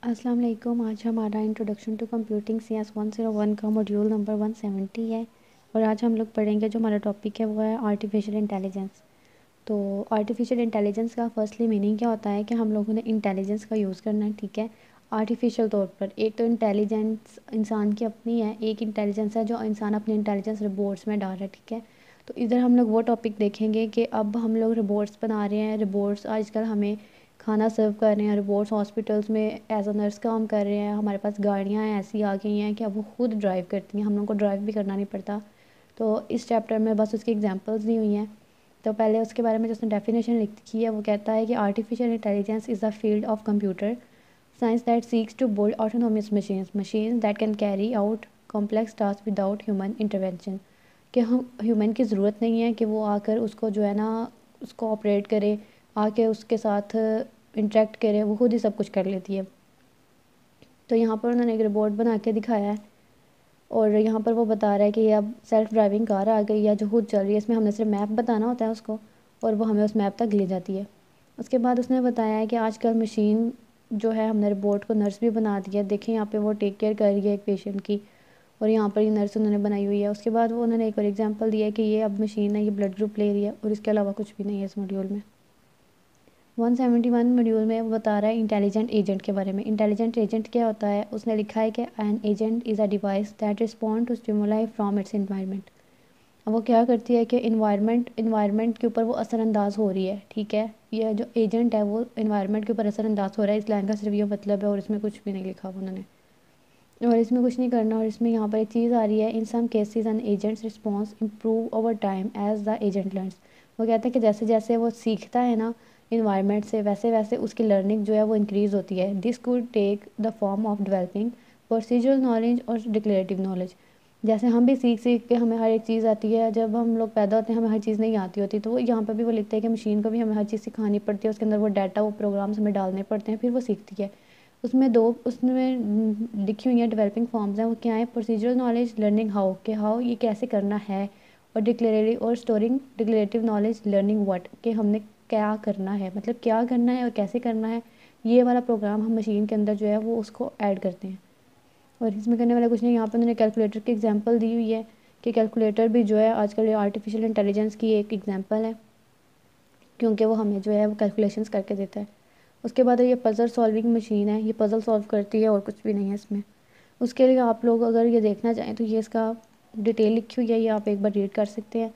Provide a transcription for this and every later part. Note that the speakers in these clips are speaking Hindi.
अस्सलाम वालेकुम। आज हमारा इंट्रोडक्शन टू कंप्यूटिंग CS 101 का मॉड्यूल नंबर 170 है और आज हम लोग पढ़ेंगे जो हमारा टॉपिक है वो है आर्टिफिशियल इंटेलिजेंस। तो आर्टिफिशियल इंटेलिजेंस का फर्स्टली मीनिंग क्या होता है कि हम लोगों ने इंटेलिजेंस का यूज़ करना है, ठीक है। आर्टिफिशियल तौर पर एक तो इंटेलिजेंस इंसान की अपनी है, एक इंटेलिजेंस है जो इंसान अपनी इंटेलिजेंस रोबोट्स में डाल रहा है, ठीक है। तो इधर हम लोग वो टॉपिक देखेंगे कि अब हम लोग रोबोट्स बना रहे हैं। रोबोट्स आजकल हमें खाना सर्व कर रहे हैं, रोबोट्स हॉस्पिटल्स में एज अ नर्स काम कर रहे हैं। हमारे पास गाड़ियाँ ऐसी आ गई हैं कि अब वो खुद ड्राइव करती हैं, हम लोग को ड्राइव भी करना नहीं पड़ता। तो इस चैप्टर में बस उसकी एग्जांपल्स दी हुई हैं। तो पहले उसके बारे में जो उसने डेफिनेशन लिखी है वो कहता है कि artificial intelligence is the field of computer science that seeks to build autonomous machines that can carry out complex task without human intervention. कि हम ह्यूमन की ज़रूरत नहीं है कि वो आकर उसको जो है ना उसको ऑपरेट करे, आके उसके साथ इंटरेक्ट करे, वो खुद ही सब कुछ कर लेती है। तो यहाँ पर उन्होंने एक रोबोट बना के दिखाया है और यहाँ पर वो बता रहा है कि ये अब सेल्फ ड्राइविंग कार आ गई है जो खुद चल रही है। इसमें हमने सिर्फ मैप बताना होता है उसको और वो हमें उस मैप तक ले जाती है। उसके बाद उसने बताया है कि आजकल मशीन जो है, हमने रोबोट को नर्स भी बना दिया है। देखें यहाँ पे वो टेक केयर कर रही है एक पेशेंट की और यहाँ पर ये नर्स उन्होंने बनाई हुई है। उसके बाद वो उन्होंने एक और एग्जांपल दिया है कि ये अब मशीन है, ये ब्लड ग्रुप ले रही है और इसके अलावा कुछ भी नहीं है इस मॉड्यूल में। 171 मॉड्यूल में वो बता रहा है इंटेलिजेंट एजेंट के बारे में। इंटेलिजेंट एजेंट क्या होता है, उसने लिखा है कि an agent is a device that respond to stimuli from its environment. अब वो क्या करती है कि इन्वायरमेंट के ऊपर वो असरअंदाज हो रही है, ठीक है। ये जो एजेंट है वो इन्वायरमेंट के ऊपर असरअंदाज हो रहा है, इस लाइन का सिर्फ ये मतलब है और इसमें कुछ भी नहीं लिखा हुआ उन्होंने, और इसमें कुछ नहीं करना। और इसमें यहाँ पर एक चीज़ आ रही है, in some cases an agents response improve over time as the agent learns. वो कहते हैं कि जैसे जैसे वो सीखता है ना इन्वायरमेंट से, वैसे वैसे उसकी लर्निंग जो है वो इंक्रीज़ होती है। This could take the form of developing procedural knowledge और डिक्लेरेटिव नॉलेज। जैसे हम भी सीख सीख के हमें हर एक चीज़ आती है, जब हम लोग पैदा होते हैं हमें हर चीज़ नहीं आती होती, तो वो यहाँ पर भी वो लिखते हैं कि मशीन को भी हमें हर चीज़ सिखानी पड़ती है, उसके अंदर वो डाटा वो प्रोग्राम्स हमें डालने पड़ते हैं, फिर वो सीखती है। उसमें लिखी हुई हैं डेवलपिंग फॉर्म्स हैं, वो क्या है, प्रोसीजरल नॉलेज, लर्निंग हाउ के हाउ ये कैसे करना है, और डिक्लेरेटिव और storing declarative knowledge, learning what कि हमने क्या करना है, मतलब क्या करना है और कैसे करना है। ये वाला प्रोग्राम हम मशीन के अंदर जो है वो उसको ऐड करते हैं। और इसमें करने वाला कुछ नहीं, यहाँ पर उन्होंने कैलकुलेटर की एग्जांपल दी हुई है कि कैलकुलेटर भी जो है आजकल ये आर्टिफिशियल इंटेलिजेंस की एक एग्जांपल है, क्योंकि वो हमें जो है वो कैलकुलेशंस करके देता है। उसके बाद ये पज़ल सॉल्विंग मशीन है, ये पज़ल सॉल्व करती है और कुछ भी नहीं है इसमें। उसके लिए आप लोग अगर ये देखना चाहें तो ये इसका डिटेल लिखी हुई है, ये आप एक बार रीड कर सकते हैं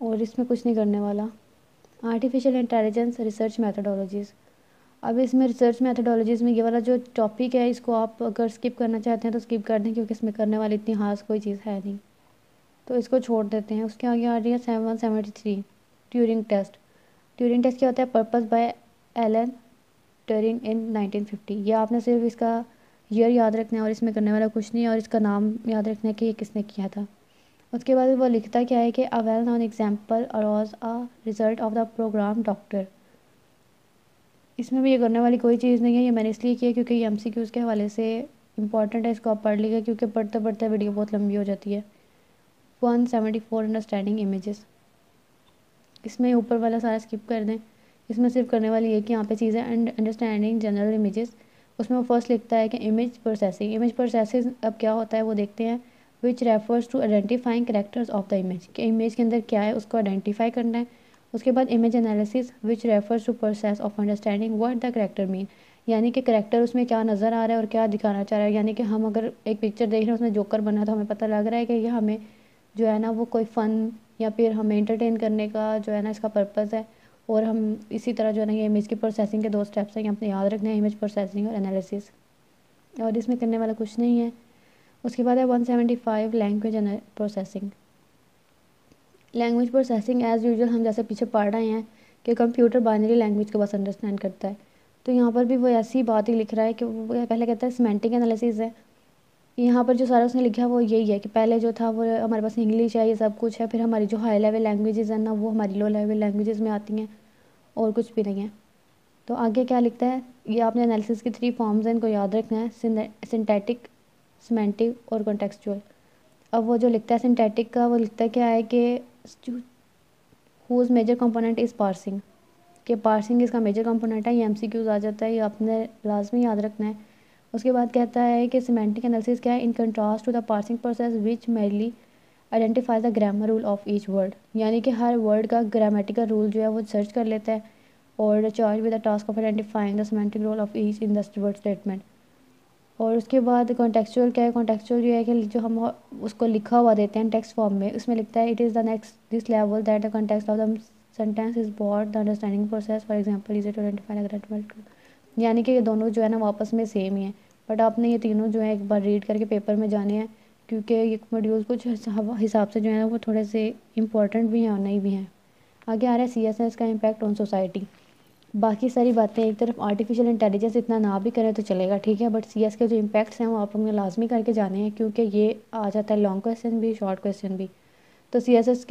और इसमें कुछ नहीं करने वाला। Artificial intelligence research methodologies. अब इसमें रिसर्च मैथडोलॉजीज़ में ये वाला जो टॉपिक है इसको आप अगर स्किप करना चाहते हैं तो स्किप कर दें, क्योंकि इसमें करने वाली इतनी खास कोई चीज़ है नहीं, तो इसको छोड़ देते हैं। उसके आगे आ रही है 773 ट्यूरिंग टेस्ट। ट्यूरिंग टेस्ट क्या होता है, पर्पस बाय एलन ट्यूरिंग इन 1950। ये आपने सिर्फ इसका ईयर याद रखना है और इसमें करने वाला कुछ नहीं है, और इसका नाम याद रखना है कि ये किसने किया था। उसके बाद वो लिखता क्या है कि a well known example arose a result of the program doctor. इसमें भी ये करने वाली कोई चीज़ नहीं है, ये मैंने इसलिए किया क्योंकि ये MCQs के हवाले से इंपॉर्टेंट है, इसको आप पढ़ लीजिए क्योंकि पढ़ते पढ़ते वीडियो बहुत लंबी हो जाती है। 174 अंडरस्टैंडिंग इमेजेस। इसमें ऊपर वाला सारा स्किप कर दें, इसमें सिर्फ करने वाली है कि यहाँ पे चीज़ें एंड अंडरस्टैंडिंग जनरल इमेजेस। उसमें वो फर्स्ट लिखता है कि इमेज प्रोसेसिंग। इमेज प्रोसेसिंग अब क्या होता है वो देखते हैं। Which refers to identifying characters of the image, कि इमेज के अंदर क्या है उसको आइडेंटिफाई करना है। उसके बाद image analysis which refers to process of understanding what the character mean, यानी कि करेक्टर उसमें क्या नज़र आ रहा है और क्या दिखाना चाह रहा है। यानी कि हम अगर एक पिक्चर देख रहे हैं उसमें जोकर बना तो हमें पता लग रहा है कि ये हमें जो है ना वो कोई फ़न या फिर हमें एंटरटेन करने का जो है ना इसका पर्पज़ है। और हम इसी तरह जो है ना ये इमेज की प्रोसेसिंग के दो स्टेप्स हैं, ये अपने याद रखने हैं, इमेज प्रोसेसिंग और एनालिसिस, और इसमें करने वाला कुछ नहीं है। उसके बाद है 175 language processing. Language processing as usual हम जैसे पीछे पढ़ रहे हैं कि कंप्यूटर बाइनरी लैंग्वेज को बस अंडरस्टैंड करता है, तो यहाँ पर भी वो ऐसी बात ही लिख रहा है कि वो पहले कहता है सिमेंटिक एनालिसिस है। यहाँ पर जो सारा उसने लिखा है वो यही है कि पहले जो था वो हमारे पास इंग्लिश है, ये सब कुछ है, फिर हमारी जो हाई लेवल लैंग्वेजेस हैं ना वो हमारी लो लेवल लैंग्वेजेस में आती हैं, और कुछ भी नहीं है। तो आगे क्या लिखता है, ये आपने एनालिसिस की 3 फॉर्म्स हैं, इनको याद रखना है, सिंथेटिक, सिमेंटिक और कॉन्टेक्सचुअल। अब वो जो लिखता है सिंथेटिक का, वो लिखता है क्या है कि whose major component is parsing, कि पार्सिंग इसका मेजर कंपोनेंट है। ये MCQs आ जाता है, ये आपने लाजमी याद रखना है। उसके बाद कहता है कि सिमेंटिक एनालिसिस क्या है, in contrast to the parsing process which mainly identify the grammar rule of each word, यानी कि हर वर्ड का ग्रामेटिकल रूल जो है वो सर्च कर लेता है और charge with the task of identifying the semantic rule of each in the word statement. और उसके बाद कॉन्टेक्चुअल क्या है, कॉन्टेक्चुअल जो है कि जो हम उसको लिखा हुआ देते हैं टेक्स्ट फॉर्म में, उसमें लिखता है it is the next this level that the context of the sentence is broad the understanding process for example is to identify the, यानी कि ये दोनों जो है ना आपस में सेम ही है, बट आपने ये तीनों जो है एक बार रीड करके पेपर में जाने हैं, क्योंकि ये मॉड्यूल कुछ हिसाब से जो है ना वो थोड़े से इंपॉर्टेंट भी हैं और नहीं भी हैं। आगे आ रहा है CSS का इम्पैक्ट ऑन सोसाइटी। बाकी सारी बातें एक तरफ आर्टिफिशियल इंटेलिजेंस इतना ना भी करें तो चलेगा, ठीक है, बट CS के जो इम्पैक्ट्स हैं वो आप लोगों ने लाजमी करके जाने हैं, क्योंकि ये आ जाता है लॉन्ग क्वेश्चन भी शॉर्ट क्वेश्चन भी। तो CSS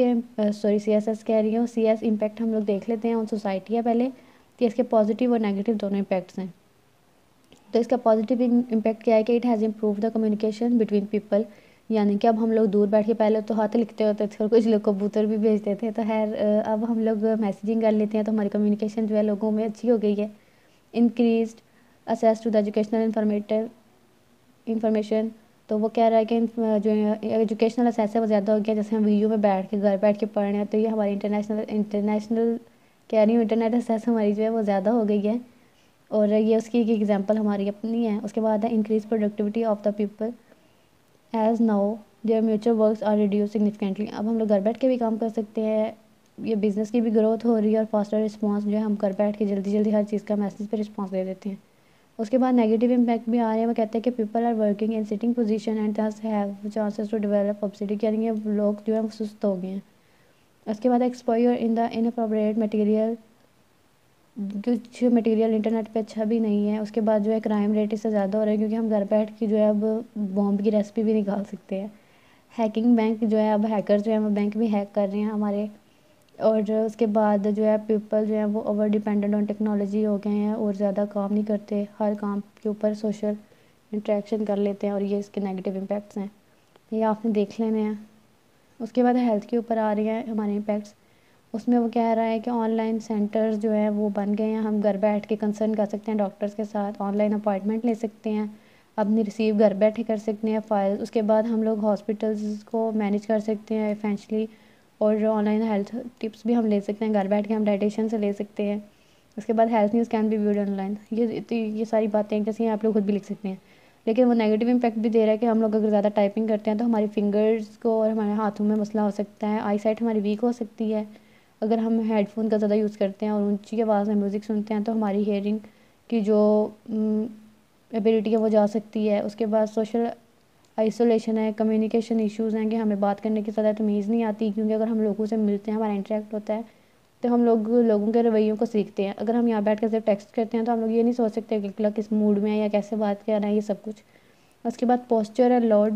कह रही हूँ, CS इम्पैक्ट हम लोग देख लेते हैं ऑन सोसाइटी है पहले, कि इसके पॉजिटिव और नेगेटिव दोनों इम्पैक्ट्स हैं। तो इसका पॉजिटिव इम्पैक्ट क्या है कि it has improve the communication between people, यानी कि अब हम लोग दूर बैठ के पहले तो हाथ लिखते होते थे और कुछ लोग कबूतर भी भेजते थे, तो खैर अब हम लोग मैसेजिंग कर लेते हैं, तो हमारी कम्युनिकेशन जो है लोगों में अच्छी हो गई है। Increase access to the educational information, तो वो कह रहा है कि जो एजुकेशनल असेस है वो ज़्यादा हो गया, जैसे हम वीडियो में बैठ के घर बैठ के पढ़ रहे हैं, तो ये हमारी इंटरनेशनल कह रही हूँ इंटरनेट असेस हमारी जो है वो ज़्यादा हो गई है, और ये उसकी एक एग्जांपल हमारी अपनी है। उसके बाद है increase productivity of the people as now their mutual works are reduce significantly, अब हम लोग घर बैठ के भी काम कर सकते हैं, ये बिज़नेस की भी ग्रोथ हो रही है और फास्टर रिस्पांस जो है हम घर बैठ के जल्दी जल्दी हर चीज़ का मैसेज पे रिस्पांस दे देते हैं। उसके बाद नेगेटिव इम्पैक्ट भी आ रहे हैं, वो कहते हैं कि people are working in sitting position and thus have chances to develop obesity, यानी कि लोग जो है वो सुस्त हो गए हैं। उसके बाद exposure in the inappropriate material, कुछ मटेरियल इंटरनेट पे अच्छा भी नहीं है। उसके बाद जो है क्राइम रेट इससे ज़्यादा हो रहा है, क्योंकि हम घर बैठ के जो है अब बॉम्ब की रेसिपी भी निकाल सकते हैं। हैकिंग, बैंक जो है अब हैकर जो है वो बैंक भी हैक कर रहे हैं हमारे। और उसके बाद जो है पीपल जो है वो ओवर डिपेंडेंट ऑन टेक्नोलॉजी हो गए हैं और ज़्यादा काम नहीं करते, हर काम के ऊपर सोशल इंटरेक्शन कर लेते हैं, और ये इसके नेगेटिव इम्पैक्ट्स हैं, ये आपने देख लेने हैं। उसके बाद हेल्थ के ऊपर आ रही हैं हमारे इम्पैक्ट्स, उसमें वो कह रहा है कि ऑनलाइन सेंटर्स जो है वो बन गए हैं, हम घर बैठ के कंसर्न कर सकते हैं डॉक्टर्स के साथ, ऑनलाइन अपॉइंटमेंट ले सकते हैं, अपनी रिसीव घर बैठे कर सकते हैं फाइल। उसके बाद हम लोग हॉस्पिटल्स को मैनेज कर सकते हैं इफेंचुअली, और ऑनलाइन हेल्थ टिप्स भी हम ले सकते हैं घर बैठ के, हम डाइटिशियन से ले सकते हैं। उसके बाद health news can be viewed online, ये सारी बातें जैसे आप लोग खुद भी लिख सकते हैं। लेकिन वो नेगेटिव इम्पैक्ट भी दे रहा है कि हम लोग अगर ज़्यादा टाइपिंग करते हैं तो हमारी फिंगर्स को और हमारे हाथों में मसला हो सकता है, आई साइट हमारी वीक हो सकती है। अगर हम हेडफोन का ज़्यादा यूज़ करते हैं और ऊंची आवाज़ में म्यूज़िक सुनते हैं तो हमारी हेयरिंग की जो एबिलिटी है वो जा सकती है। उसके बाद सोशल आइसोलेशन है, कम्युनिकेशन इश्यूज़ हैं कि हमें बात करने की ज़्यादा तमीज़ नहीं आती, क्योंकि अगर हम लोगों से मिलते हैं, हमारा इंटरेक्ट होता है, तो हम लोग लोगों के रवैयों को सीखते हैं। अगर हम यहाँ बैठ कर सिर्फ टेक्स्ट करते हैं तो हम लोग ये नहीं सोच सकते कि अगला किस मूड में है या कैसे बात कर रहा है, ये सब कुछ। उसके बाद पोस्चर है, लीड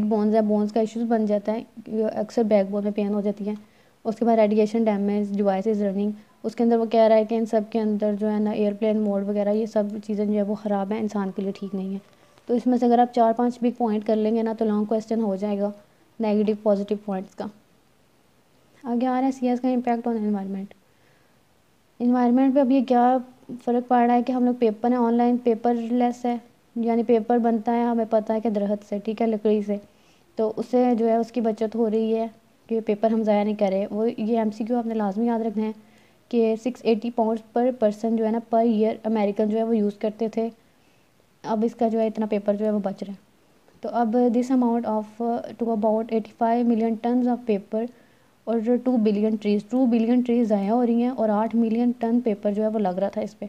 बोन्स है, बोन्स का इश्यूज बन जाता है, अक्सर बैक बोन में पेन हो जाती है। उसके बाद रेडिएशन डैमेज डिवाइस रनिंग, उसके अंदर वो कह रहा है कि इन सब के अंदर जो है ना एयरप्लेन मोड वगैरह ये सब चीज़ें जो है वो ख़राब है, इंसान के लिए ठीक नहीं है। तो इसमें से अगर आप 4-5 भी पॉइंट कर लेंगे ना तो लॉन्ग क्वेश्चन हो जाएगा नेगेटिव पॉजिटिव पॉइंट्स का। आगे आ रहा है CS का इम्पैक्ट ऑन एनवायरनमेंट। इन्वायरमेंट पे अब ये क्या फ़र्क पड़ रहा है कि हम लोग पेपर है ऑनलाइन पेपरलेस है, यानी पेपर बनता है हमें पता है कि दरख्त से, ठीक है, लकड़ी से, तो उससे जो है उसकी बचत हो रही है कि पेपर हम ज़ाया नहीं करें। वो ये MCQ आपने लाजमी याद रखना है कि 680 पाउंड्स पर पर्सन जो है ना पर ईयर अमेरिकन जो है वो यूज़ करते थे, अब इसका जो है इतना पेपर जो है वो बच रहा है। तो अब this amount of to about 85 million ton of paper और 2 बिलियन ट्रीज़ ज़ाया हो रही हैं, और 8 मिलियन टन पेपर जो है वो लग रहा था इस पर।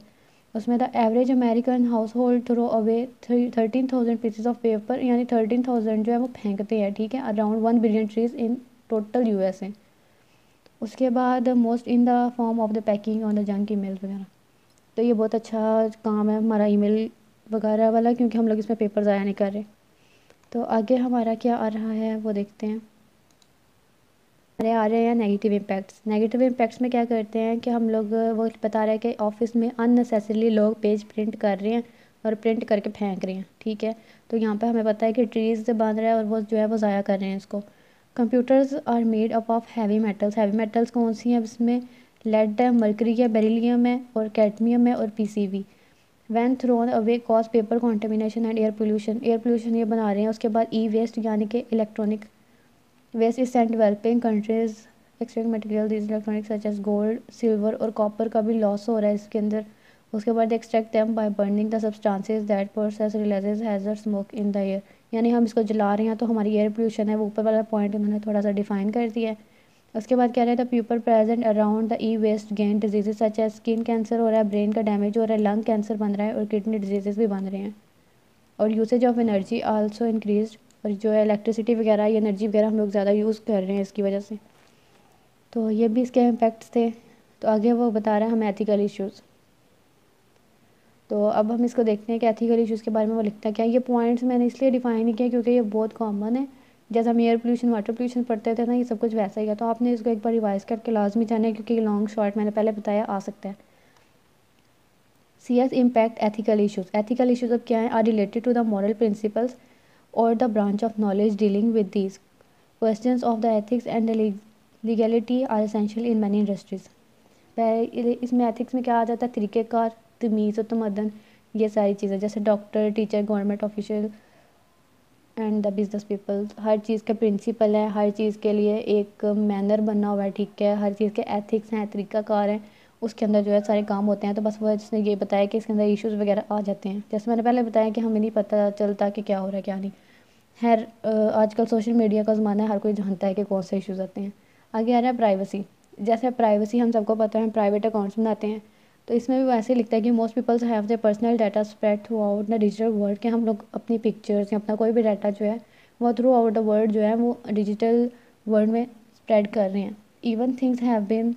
उसमें the average American household throw away 13,000 pieces of paper, यानी 13,000 जो है वो फेंकते हैं, ठीक है, around 1 billion trees in total USA। उसके बाद most in the form of the packing on the junk email वगैरह, तो ये बहुत अच्छा काम है हमारा ईमेल वगैरह वाला, क्योंकि हम लोग इसमें पेपर ज़ाया नहीं कर रहे। तो आगे हमारा क्या आ रहा है वो देखते हैं। हमारे आ रहे हैं नेगेटिव इम्पैक्ट्स। नेगेटिव इम्पैक्ट्स में क्या करते हैं कि हम लोग वो बता रहे हैं कि ऑफिस में अननेसेसरीली लोग पेज प्रिंट कर रहे हैं और प्रिंट करके फेंक रहे हैं, ठीक है, तो यहाँ पे हमें पता है कि ट्रीज़ से बांध रहा है और वो जो है वो ज़ाया कर रहे हैं इसको। Computers are made up of heavy metals कौन सी हैं, इसमें लेड है, मरकरी है, बेरिलियम है और कैडमियम है और PCB। When thrown away cause paper contamination and air pollution ये बना रहे हैं। उसके बाद ई वेस्ट यानी कि electronic waste is sent developing countries extract material this electronic such as gold silver और कॉपर का भी लॉस हो रहा है इसके अंदर। उसके बाद extract them by burning the substances that process releases hazard smoke in the air, यानी हम इसको जला रहे हैं तो हमारी एयर पोल्यूशन है, वो ऊपर वाला पॉइंट उन्होंने थोड़ा सा डिफाइन कर दिया है। उसके बाद कह रहे थे people present around the e waste gain diseases such as skin cancer हो रहा है, ब्रेन का डैमेज हो रहा है, लंग कैंसर बन रहा है और किडनी डिजीजेज भी बन रहे हैं। और usage of energy also increase, और जो है इलेक्ट्रिसिटी वगैरह या एनर्जी वगैरह हम लोग ज़्यादा यूज़ कर रहे हैं इसकी वजह से। तो ये भी इसके इम्पेक्ट्स थे। तो आगे वो बता रहा है हमें एथिकल इश्यूज़। तो अब हम इसको देखते हैं कि एथिकल इश्यूज़ के बारे में वो लिखता है क्या। ये पॉइंट्स मैंने इसलिए डिफाइन नहीं किया क्योंकि ये बहुत कॉमन है, जैसे हम एयर पोल्यूशन वाटर पोल्यूशन पढ़ते थे ना, ये सब कुछ वैसा ही है। तो आपने इसको एक बार रिवाइज़ करके लाजमी जाना है क्योंकि लॉन्ग शॉर्ट मैंने पहले बताया आ सकता है। CS impact ethical issues. Ethical issues अब क्या है, are related to the moral principles और the branch of knowledge dealing with these questions of the ethics and legality are essential in many industries. इसमें एथिक्स में क्या आ जाता है, तरीक़ेकार, तमीज़ और तमद्दन, ये सारी चीज़ें, जैसे doctor, teacher, government official and the business people, हर चीज़ का प्रिंसिपल है, हर चीज़ के लिए एक मैनर बना हुआ है, ठीक है, हर चीज़ के एथिक्स हैं, तरीक़ाकार हैं, उसके अंदर जो है सारे काम होते हैं। तो बस वो जिसने ये बताया कि इसके अंदर इश्यूज़ वगैरह आ जाते हैं, जैसे मैंने पहले बताया कि हमें नहीं पता चलता कि क्या हो रहा है क्या नहीं। खैर आजकल सोशल मीडिया का ज़माना है, हर कोई जानता है कि कौन से इश्यूज़ आते हैं। आगे आ रहा है प्राइवेसी। जैसे प्राइवेसी हम सबको पता है, हम प्राइवेट अकाउंट्स बनाते हैं, तो इसमें भी वैसे लिखता है कि most peoples have their personal data spread throughout the digital world, कि हम लोग अपनी पिक्चर्स या अपना कोई भी डाटा जो है वो थ्रू आउट द वर्ल्ड जो है वो डिजिटल वर्ल्ड में स्प्रेड कर रहे हैं। Even things have been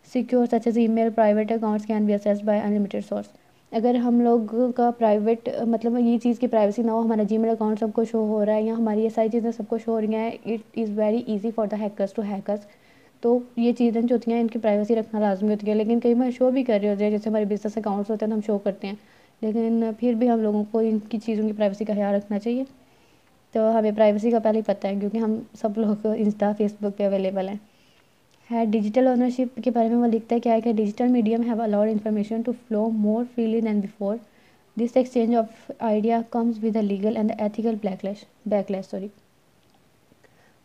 secure such as email, private accounts can be accessed by unlimited source. अगर हम लोग का प्राइवेट मतलब ये चीज़ की प्राइवेसी ना हो, हमारा जीमेल अकाउंट सबको शो हो रहा है या हमारी ये सारी चीज़ें सबको शो हो रही हैं, it is very easy for the hackers to hackers. तो ये चीज़ें जो होती हैं इनकी प्राइवेसी रखना लाजमी होती है, लेकिन कई बार शो भी कर रहे होते हैं, जैसे हमारे बिजनेस अकाउंट्स होते हैं तो हम शो करते हैं, लेकिन फिर भी हम लोगों को इनकी चीज़ों की प्राइवेसी का ख्याल रखना चाहिए। तो हमें प्राइवेसी का पहले ही पता है क्योंकि हम सब लोग इंस्टा फेसबुक पे अवेलेबल हैं। डिजिटल ओनरशिप के बारे में वो लिखता है क्या है कि digital medium have allowed information to flow more freely than before, this exchange of idea comes with a legal and ethical backlash sorry.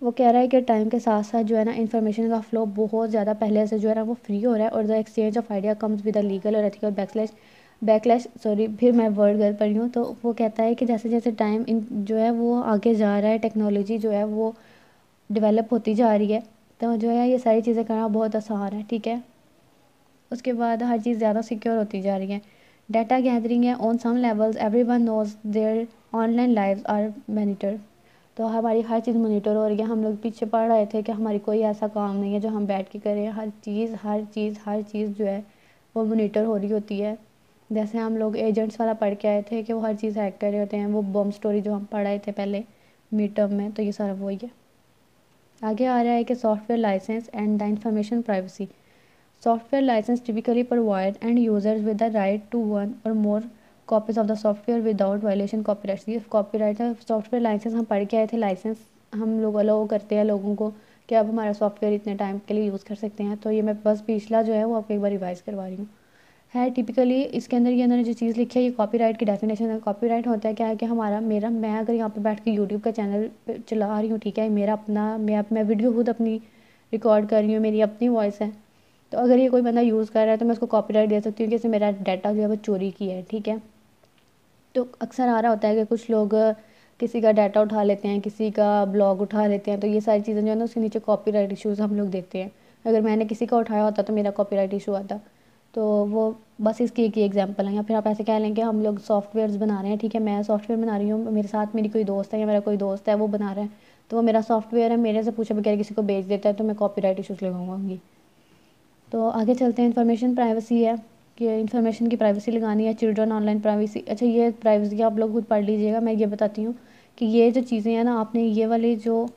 वो कह रहा है कि टाइम के साथ साथ जो है ना इन्फॉर्मेशन का फ्लो बहुत ज़्यादा पहले से जो है ना वो फ्री हो रहा है, और the exchange of idea comes with a legal और एथिकल बैकलैश सॉरी, फिर मैं वर्ड गलत पढ़ी हूँ। तो वो कहता है कि जैसे जैसे टाइम इन जो है वो आगे जा रहा है, टेक्नोलॉजी जो है वो डेवलप होती जा रही है, तो जो है ये सारी चीज़ें करना बहुत आसान है, ठीक है। उसके बाद हर चीज़ ज़्यादा सिक्योर होती जा रही है। डाटा गैदरिंग है on some levels, everyone knows their online lives are monitor. तो हमारी हर चीज़ मॉनिटर हो रही है। हम लोग पीछे पढ़ रहे थे कि हमारी कोई ऐसा काम नहीं है जो हम बैठ के करें, हर चीज़ जो है वो मॉनिटर हो रही होती है। जैसे हम लोग एजेंट्स वाला पढ़ के आए थे कि वो हर चीज़ हैक कर रहे होते हैं, वो बम स्टोरी जो हम पढ़ रहे थे पहले मिड टर्म में, तो ये सारा वही है। आगे आ रहा है कि software license and the information privacy. Software license typically provide end users with the right to one or more copies of the software without violation copyright। ये कॉपीराइट है। सॉफ्टवेयर लाइसेंस हम पढ़ के आए थे, लाइसेंस हम लोग अलाउ करते हैं लोगों को कि आप हमारा सॉफ्टवेयर इतने टाइम के लिए यूज़ कर सकते हैं। तो ये मैं बस पिछला जो है वो आपको एक बार रिवाइज़ करवा रही हूँ। टिपिकली इसके अंदर ये अंदर जो चीज़ लिखी है ये कॉपीराइट की डेफिनेशन है। कॉपीराइट होता है क्या है कि हमारा मेरा मैं अगर यहाँ पे बैठ के यूट्यूब का चैनल चला रही हूँ, ठीक है, मेरा अपना मैं वीडियो खुद अपनी रिकॉर्ड कर रही हूँ, मेरी अपनी वॉइस है, तो अगर ये कोई बंदा यूज़ कर रहा है तो मैं उसको कॉपीराइट दे सकती हूँ कि इसने मेरा डाटा जो है वो चोरी किया है, ठीक है। तो अक्सर आ रहा होता है कि कुछ लोग किसी का डाटा उठा लेते हैं, किसी का ब्लॉग उठा लेते हैं, तो ये सारी चीज़ें जो है ना उसके नीचे कॉपीराइट इश्यूज़ हम लोग देखते हैं। अगर मैंने किसी का उठाया होता तो मेरा कॉपीराइट इशू आता। तो वो बस इसकी एक ही एग्जांपल है। या फिर आप ऐसे कह लें कि हम लोग सॉफ्टवेयर्स बना रहे हैं, ठीक है, मैं सॉफ्टवेयर बना रही हूँ, मेरे साथ मेरी कोई दोस्त है या मेरा कोई दोस्त है वो बना रहा है, तो वो मेरा सॉफ्टवेयर है, मेरे से पूछे बगैर किसी को बेच देता है, तो मैं कॉपीराइट इशूज़ लगाऊंगी। तो आगे चलते हैं। इन्फॉर्मेशन प्राइवेसी है कि इन्फॉर्मेशन की प्राइवेसी लगानी है। चिल्ड्रन ऑनलाइन प्राइवेसी, अच्छा ये प्राइवेसी आप लोग खुद पढ़ लीजिएगा, मैं ये बताती हूँ कि ये जो चीज़ें हैं ना आपने ये वाली जो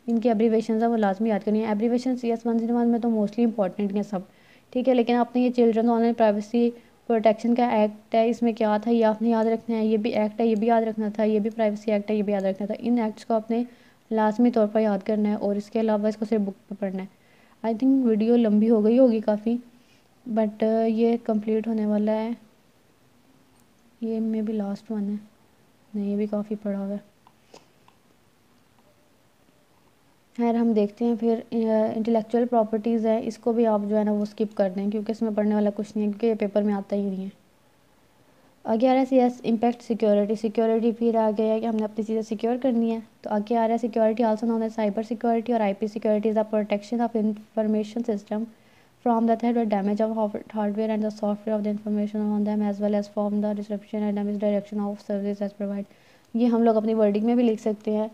इनकी एब्रीवेशन है वो लाजमी याद करनी है। एब्रीवेशन CS 101 में तो मोस्टली इंपॉर्टेंट हैं सब, ठीक है, लेकिन आपने ये चिल्ड्रन ऑनलाइन प्राइवेसी प्रोटेक्शन का एक्ट है, इसमें क्या था ये आपने याद रखना है। ये भी एक्ट है, ये भी याद रखना था, ये भी प्राइवेसी एक्ट है, ये भी याद रखना था। इन एक्ट्स को आपने लाजमी तौर पर याद करना है और इसके अलावा इसको सिर्फ बुक पर पढ़ना है। आई थिंक वीडियो लंबी हो गई होगी काफ़ी, बट ये कंप्लीट होने वाला है। ये में भी लास्ट वन है, नहीं ये भी काफ़ी पड़ा हुआ है। खैर हम देखते हैं फिर इंटेलेक्चुअल प्रॉपर्टीज़ है, इसको भी आप जो है ना वो स्किप कर दें क्योंकि इसमें पढ़ने वाला कुछ नहीं है, क्योंकि ये पेपर में आता ही नहीं है। आगे आ रहा है C S impact security. Security फिर आ गया है कि हमने अपनी चीज़ें सिक्योर करनी है, तो आगे आ रहा है security also known as cyber security और IP security is the protection of information system from the threat or damage of hardware and the software of the information on them as well as from the disruption and misdirection of services as provide। ये हम लोग अपनी वर्डिंग में भी लिख सकते हैं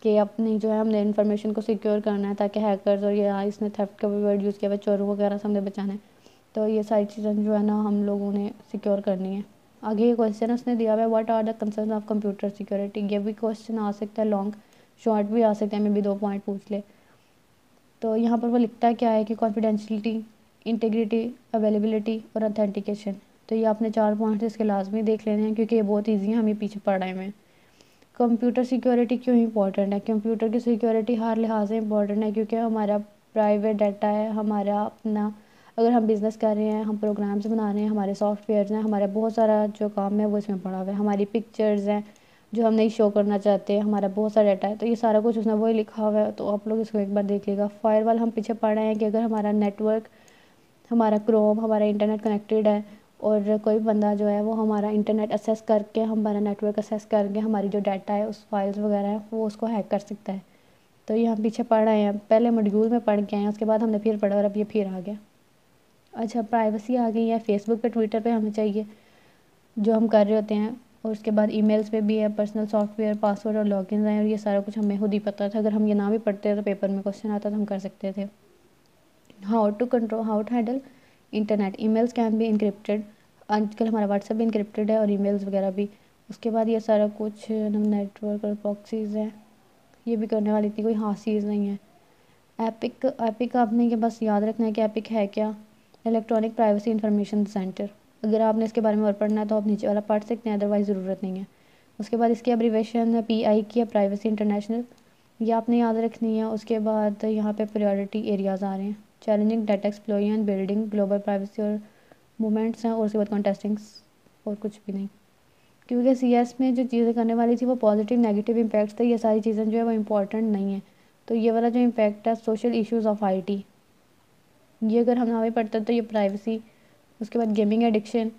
कि अपनी जो है हमने इन्फॉर्मेशन को सिक्योर करना है ताकि हैकर्स और ये इसने थेफ्ट का भी वर्ड यूज़ किया हुआ चोरों वगैरह से हमने बचाना है, तो ये सारी चीज़ें जो है ना हम लोगों ने सिक्योर करनी है। आगे ये क्वेश्चन उसने दिया हुआ है what are the concern of computer security. ये भी क्वेश्चन आ सकता है, लॉन्ग शॉर्ट भी आ सकता है, मैं भी 2 पॉइंट पूछ ले। तो यहाँ पर वो लिखता क्या है कि कॉन्फिडेंशियलिटी, इंटीग्रिटी, अवेलेबिलिटी और ऑथेंटिकेशन। तो ये आपने 4 पॉइंट्स इसके लाजमी देख लेने हैं क्योंकि ये बहुत ईजी है, हम ये पीछे पढ़ रहे हैं। कंप्यूटर सिक्योरिटी क्यों इंपॉर्टेंट है? कंप्यूटर की सिक्योरिटी हर लिहाज से इंपॉर्टेंट है क्योंकि हमारा प्राइवेट डाटा है, हमारा अपना, अगर हम बिज़नेस कर रहे हैं, हम प्रोग्राम्स बना रहे हैं, हमारे सॉफ्टवेयर हैं, हमारा बहुत सारा जो काम है वो इसमें पड़ा हुआ है, हमारी पिक्चर्स हैं जो हम नहीं शो करना चाहते, हमारा बहुत सारा डाटा है, तो ये सारा कुछ उसने वही लिखा हुआ है, तो आप लोग इसको एक बार देख लीजिएगा। फायरवॉल हम पीछे पढ़ रहे हैं कि अगर हमारा नेटवर्क, हमारा क्रोम, हमारा इंटरनेट कनेक्टेड है और कोई बंदा जो है वो हमारा इंटरनेट असेस करके, हमारा नेटवर्क असेस करके हमारी जो डाटा है उस फाइल्स वगैरह है वो उसको हैक कर सकता है। तो ये हम पीछे पढ़ रहे हैं, पहले मॉड्यूल में पढ़ के आए हैं, उसके बाद हमने फिर पढ़ा और अब ये फिर आ गया। अच्छा, प्राइवेसी आ गई है, फेसबुक पे, ट्विटर पे हमें चाहिए जो हम कर रहे होते हैं, और उसके बाद ईमेल्स पे भी है, पर्सनल सॉफ्टवेयर, पासवर्ड और लॉगिन हैं, और ये सारा कुछ हमें खुद ही पता था। अगर हम ये ना भी पढ़ते तो पेपर में क्वेश्चन आता तो हम कर सकते थे। How to handle internet, emails can be encrypted. आजकल हमारा व्हाट्सएप भी इनक्रिप्टेड है और ईमेल्स वगैरह भी। उसके बाद ये सारा कुछ नेटवर्क और प्रॉक्सीज़ हैं, ये भी करने वाली इतनी कोई खास चीज़ नहीं है। एपिक आपने ये बस याद रखना है कि एपिक है क्या, इलेक्ट्रॉनिक प्राइवेसी इंफॉर्मेशन सेंटर। अगर आपने इसके बारे में और पढ़ना है तो आप नीचे वाला पढ़ सकते हैं, अदरवाइज़ ज़रूरत नहीं है। उसके बाद इसकी एब्रीवेशन PI की है, प्राइवेसी इंटरनेशनल, ये आपने याद रखनी है। उसके बाद यहाँ पे प्रायोरिटी एरियाज़ आ रहे हैं, challenging data explosion, building global privacy और मूवमेंट्स हैं, और उसके बाद कॉन्टेस्टिंग्स, और कुछ भी नहीं। क्योंकि CS में जो चीज़ें करने वाली थी वो पॉजिटिव नेगेटिव इम्पैक्ट्स थे, ये सारी चीज़ें जो है वो इम्पॉर्टेंट नहीं है। तो ये वाला जो इम्पैक्ट है सोशल इश्यूज़ ऑफ IT, ये अगर हम ना भी पढ़ते तो ये प्राइवेसी। उसके बाद गेमिंग एडिक्शन,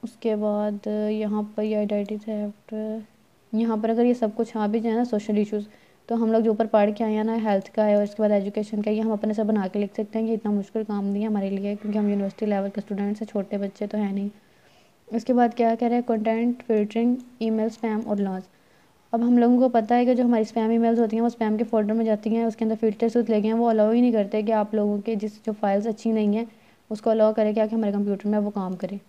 उसके बाद यहाँ पर ये आइडेंटिटी थेफ्ट, यहाँ पर अगर ये सब कुछ आ भी जाए ना सोशल इश्यूज़, तो हम लोग जो ऊपर पढ़ के आए हैं ना, हेल्थ का है और इसके बाद एजुकेशन का, ये हम अपने से बना के लिख सकते हैं कि इतना मुश्किल काम नहीं है हमारे लिए, क्योंकि हम यूनिवर्सिटी लेवल के स्टूडेंट्स हैं, छोटे बच्चे तो हैं नहीं। उसके बाद क्या कह रहे हैं, कंटेंट फिल्टरिंग, ईमेल स्पैम और लॉस। अब हम लोगों को पता है कि जो हमारी स्पैम ईमेल्स होती हैं वो स्पैम के फोल्डर में जाती हैं, उसके अंदर फिल्टर्स लगे हैं, वो अलाउ ही नहीं करते कि आप लोगों के जिस जो फाइल्स अच्छी नहीं है उसको अलाउ करें कि हमारे कंप्यूटर में वो काम करे।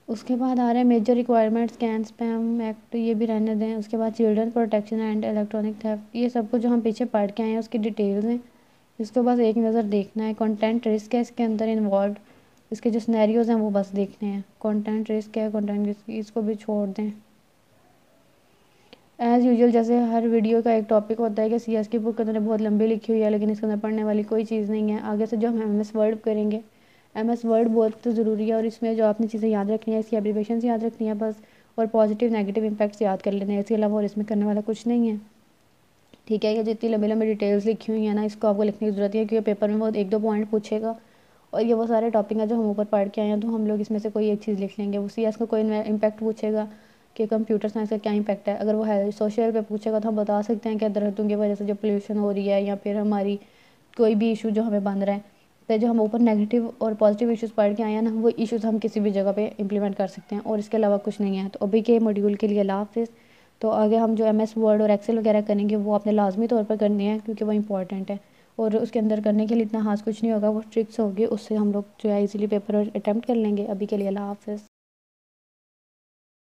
उसके बाद आ रहा है major requirements, can spam act, ये भी रहने दें। उसके बाद children protection and electronic theft, ये सब कुछ जो हम पीछे पढ़ के आए हैं उसकी डिटेल्स हैं, इसको बस एक नज़र देखना है। कंटेंट रिस्क है इसके अंदर इन्वॉल्व, इसके जो सिनेरियोज हैं वो बस देखने हैं। कंटेंट रिस्क है, कंटेंट रिस्क, इसको भी छोड़ दें। एज़ यूजुअल जैसे हर वीडियो का एक टॉपिक होता है कि CS की बुक उन्होंने बहुत लंबी लिखी हुई है लेकिन इसके अंदर पढ़ने वाली कोई चीज़ नहीं है। आगे से जो हम MS वर्ड करेंगे, MS वर्ड बहुत ज़रूरी है, और इसमें जो आपने चीज़ें याद रखनी है, इसकी एब्रीवेशंस याद रखनी है बस, और पॉजिटिव नेगेटिव इम्पैक्ट्स याद कर लेने हैं, इसके अलावा और इसमें करने वाला कुछ नहीं है। ठीक है, ये जितनी लंबी लंबी डिटेल्स लिखी हुई है ना, इसको आपको लिखने की ज़रूरत है क्योंकि पेपर में वो 1-2 पॉइंट पूछेगा, और ये वो सारे टॉपिक हैं जो हम ऊपर पढ़ के आए हैं, तो हम लोग इसमें से कोई एक चीज़ लिख लेंगे। वो CS का कोई इम्पैक्ट पूछेगा कि कंप्यूटर साइंस का क्या इम्पैक्ट है, अगर वो है सोशल पे पूछेगा तो हम बता सकते हैं कि दरख्तों की वजह से जो पोल्यूशन हो रही है या फिर हमारी कोई भी इशू जो हमें बन रहा है, तो जो हम ऊपर नेगेटिव और पॉजिटिव इश्यूज़ पढ़ के आए हैं ना, वो इश्यूज़ हम किसी भी जगह पे इम्प्लीमेंट कर सकते हैं, और इसके अलावा कुछ नहीं है। तो अभी के मॉड्यूल के लिए अल्लाह हाफ़िज़। तो आगे हम जो MS वर्ड और एक्सेल वगैरह करेंगे वो आपने लाजमी तौर पर करनी है क्योंकि वो इंपॉर्टेंट है, और उसके अंदर करने के लिए इतना खास कुछ नहीं होगा, वो ट्रिक्स होगी, उससे हम लोग जो है इजीली पेपर अटैम्प्ट कर लेंगे। अभी के लिए अल्लाह हाफ़िज़।